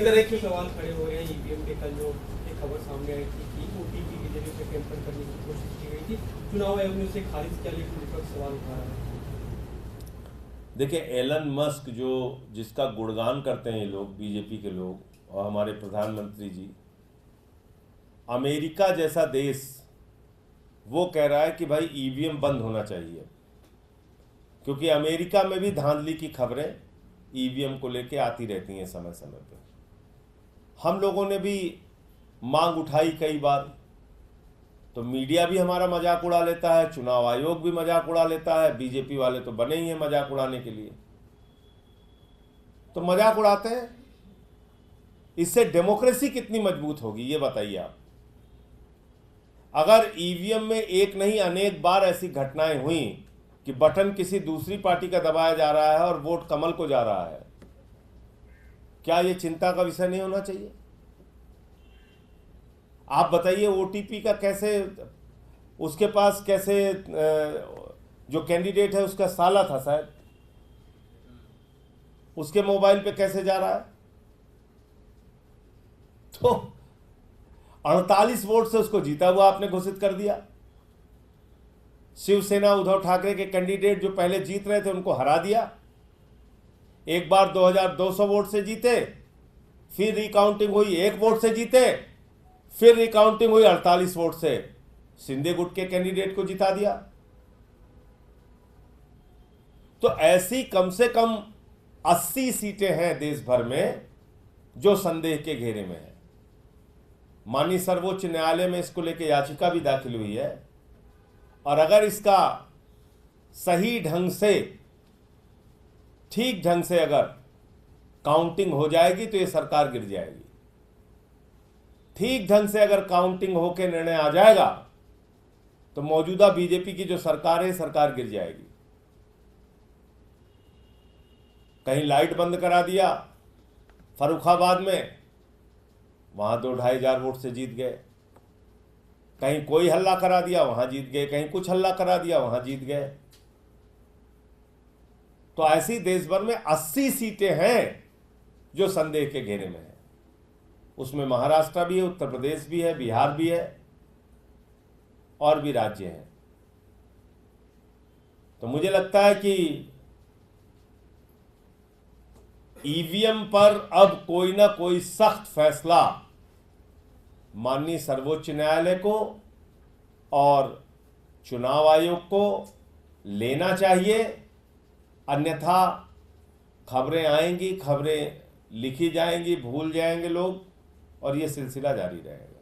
इधर एक सवाल खड़े हो रहे हैं ईवीएम के। कल जो एक खबर सामने आई थी कि ओटीपी के जरिए से टेम्पर करने की कोशिश की गई थी, चुनाव आयोग ने उसे खारिज किया, लेकिन विपक्ष सवाल उठा रहा है। देखिए, एलन मस्क जिसका गुणगान करते हैं ये लोग, बीजेपी के लोग और हमारे प्रधानमंत्री जी, अमेरिका जैसा देश वो कह रहा है कि भाई ईवीएम बंद होना चाहिए, क्योंकि अमेरिका में भी धांधली की खबरें ईवीएम को लेके आती रहती हैं समय समय पे। हम लोगों ने भी मांग उठाई कई बार, तो मीडिया भी हमारा मजाक उड़ा लेता है, चुनाव आयोग भी मजाक उड़ा लेता है, बीजेपी वाले तो बने ही हैं मजाक उड़ाने के लिए, तो मजाक उड़ाते हैं। इससे डेमोक्रेसी कितनी मजबूत होगी ये बताइए आप। अगर ईवीएम में एक नहीं अनेक बार ऐसी घटनाएं हुई कि बटन किसी दूसरी पार्टी का दबाया जा रहा है और वोट कमल को जा रहा है, क्या ये चिंता का विषय नहीं होना चाहिए? आप बताइए, ओटीपी का कैसे, उसके पास कैसे, जो कैंडिडेट है उसका साला था शायद, उसके मोबाइल पे कैसे जा रहा है? तो 48 वोट से उसको जीता हुआ आपने घोषित कर दिया। शिवसेना उद्धव ठाकरे के कैंडिडेट जो पहले जीत रहे थे उनको हरा दिया। एक बार 2200 वोट से जीते, फिर रिकाउंटिंग हुई 1 वोट से जीते, फिर रिकाउंटिंग हुई 48 वोट से, शिंदे गुट के कैंडिडेट को जिता दिया। तो ऐसी कम से कम 80 सीटें हैं देश भर में जो संदेह के घेरे में है। माननीय सर्वोच्च न्यायालय में इसको लेकर याचिका भी दाखिल हुई है, और अगर इसका सही ढंग से, ठीक ढंग से अगर काउंटिंग हो जाएगी तो ये सरकार गिर जाएगी। ठीक ढंग से अगर काउंटिंग होकर निर्णय आ जाएगा तो मौजूदा बीजेपी की जो सरकार है, सरकार गिर जाएगी। कहीं लाइट बंद करा दिया फर्रुखाबाद में, वहां 2-2,500 वोट से जीत गए। कहीं कोई हल्ला करा दिया, वहां जीत गए। कहीं कुछ हल्ला करा दिया, वहां जीत गए। तो ऐसी देश भर में 80 सीटें हैं जो संदेह के घेरे में है। उसमें महाराष्ट्र भी है, उत्तर प्रदेश भी है, बिहार भी है, और भी राज्य हैं। तो मुझे लगता है कि ईवीएम पर अब कोई ना कोई सख्त फैसला माननीय सर्वोच्च न्यायालय को और चुनाव आयोग को लेना चाहिए। अन्यथा खबरें आएंगी, खबरें लिखी जाएंगी, भूल जाएंगे लोग, और ये सिलसिला जारी रहेगा।